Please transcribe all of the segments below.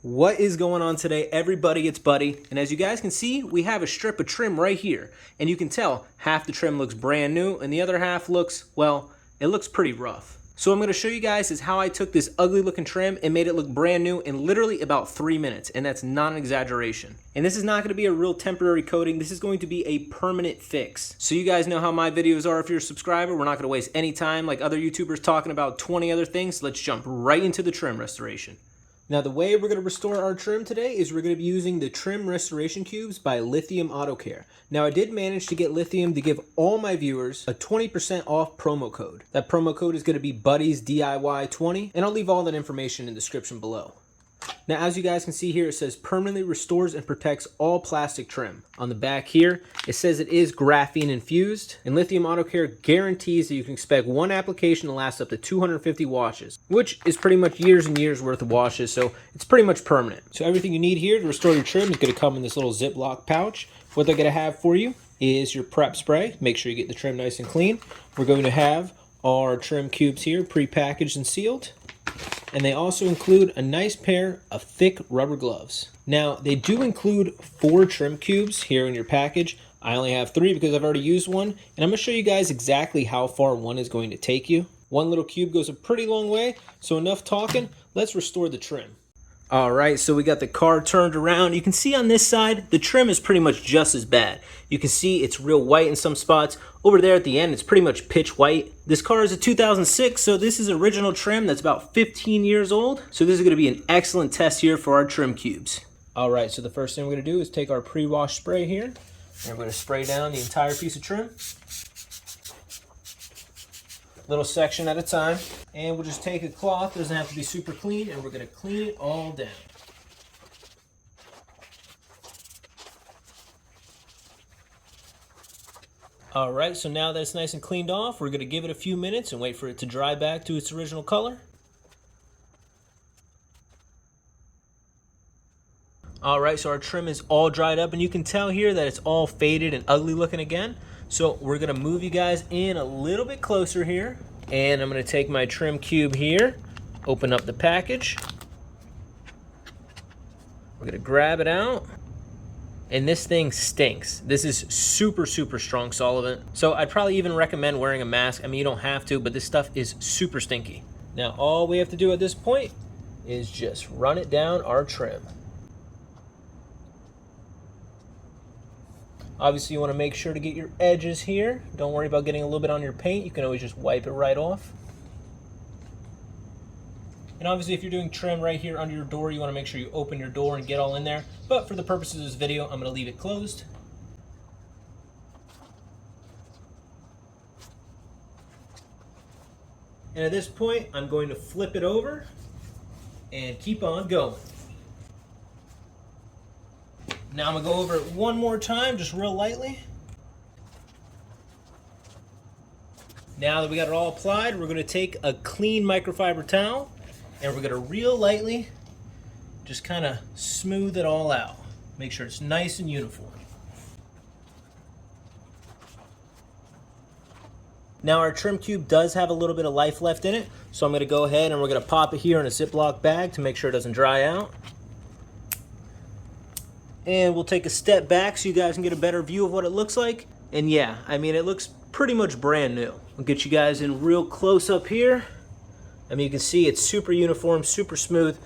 What is going on today, everybody? It's Buddy, and as you guys can see, we have a strip of trim right here, and you can tell half the trim looks brand new and the other half looks, well, it looks pretty rough. So I'm going to show you guys is how I took this ugly looking trim and made it look brand new in literally about 3 minutes, and that's not an exaggeration. And this is not going to be a real temporary coating, this is going to be a permanent fix. So you guys know how my videos are if you're a subscriber. We're not going to waste any time like other YouTubers talking about 20 other things. Let's jump right into the trim restoration. Now the way we're going to restore our trim today is we're going to be using the Trim Restoration Cubes by Lithium Auto Care. Now I did manage to get Lithium to give all my viewers a 20% off promo code. That promo code is going to be BuddiesDIY20, and I'll leave all that information in the description below. Now as you guys can see here, it says permanently restores and protects all plastic trim. On the back here, it says it is graphene infused, and Lithium Auto Care guarantees that you can expect one application to last up to 250 washes, which is pretty much years and years worth of washes, so it's pretty much permanent. So everything you need here to restore your trim is going to come in this little Ziploc pouch. What they're going to have for you is your prep spray. Make sure you get the trim nice and clean. We're going to have our trim cubes here pre-packaged and sealed. And they also include a nice pair of thick rubber gloves. Now, they do include 4 trim cubes here in your package. I only have 3 because I've already used one, and I'm going to show you guys exactly how far one is going to take you. One little cube goes a pretty long way, so enough talking, let's restore the trim. Alright, so we got the car turned around. You can see on this side, the trim is pretty much just as bad. You can see it's real white in some spots. Over there at the end, it's pretty much pitch white. This car is a 2006, so this is original trim that's about 15 years old. So this is going to be an excellent test here for our trim cubes. Alright, so the first thing we're going to do is take our pre-wash spray here, and we're going to spray down the entire piece of trim. Little section at a time, and we'll just take a cloth, doesn't have to be super clean, and we're going to clean it all down. Alright, so now that it's nice and cleaned off, we're going to give it a few minutes and wait for it to dry back to its original color. Alright, so our trim is all dried up, and you can tell here that it's all faded and ugly looking again. So we're going to move you guys in a little bit closer here, and I'm going to take my trim cube here, open up the package. We're going to grab it out, and this thing stinks. This is super strong solvent, so I'd probably even recommend wearing a mask. I mean, you don't have to, but this stuff is super stinky. Now all we have to do at this point is just run it down our trim. Obviously, you want to make sure to get your edges here. Don't worry about getting a little bit on your paint. You can always just wipe it right off. And obviously, if you're doing trim right here under your door, you want to make sure you open your door and get all in there. But for the purposes of this video, I'm going to leave it closed. And at this point, I'm going to flip it over and keep on going. Now I'm going to go over it one more time, just real lightly. Now that we got it all applied, we're going to take a clean microfiber towel, and we're going to real lightly just kind of smooth it all out. Make sure it's nice and uniform. Now our trim cube does have a little bit of life left in it, so I'm going to go ahead and we're going to pop it here in a Ziploc bag to make sure it doesn't dry out. And we'll take a step back so you guys can get a better view of what it looks like. And yeah, I mean, it looks pretty much brand new. We'll get you guys in real close up here. I mean, you can see it's super uniform, super smooth.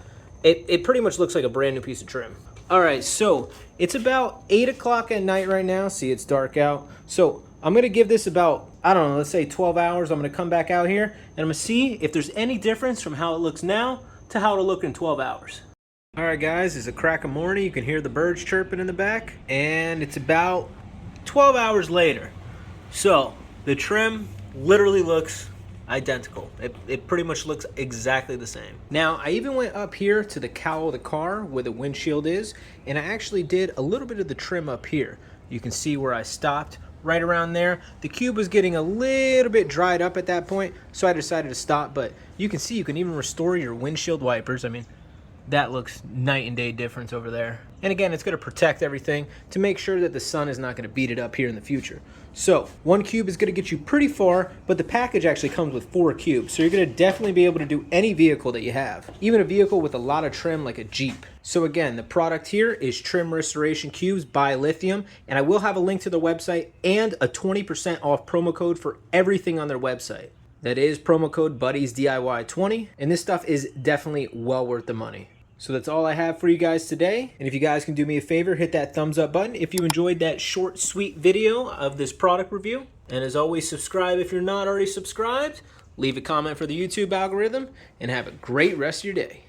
It pretty much looks like a brand new piece of trim. All right, so it's about 8 o'clock at night right now. See, it's dark out. So I'm going to give this about, I don't know, let's say 12 hours. I'm going to come back out here, and I'm going to see if there's any difference from how it looks now to how it'll look in 12 hours. Alright guys, it's a crack of morning. You can hear the birds chirping in the back, and it's about 12 hours later. So the trim literally looks identical. It pretty much looks exactly the same. Now I even went up here to the cowl of the car where the windshield is, and I actually did a little bit of the trim up here. You can see where I stopped right around there. The cube was getting a little bit dried up at that point, so I decided to stop, but you can see you can even restore your windshield wipers. I mean, That looks night and day difference over there. And again, it's going to protect everything to make sure that the sun is not going to beat it up here in the future. So 1 cube is going to get you pretty far, but the package actually comes with 4 cubes. So you're going to definitely be able to do any vehicle that you have, even a vehicle with a lot of trim like a Jeep. So again, the product here is Trim Restoration Cubes by Lithium, and I will have a link to the website and a 20% off promo code for everything on their website. That is promo code BuddiesDIY20, and this stuff is definitely well worth the money. So that's all I have for you guys today. And if you guys can do me a favor, hit that thumbs up button if you enjoyed that short, sweet video of this product review. And as always, subscribe if you're not already subscribed. Leave a comment for the YouTube algorithm, and have a great rest of your day.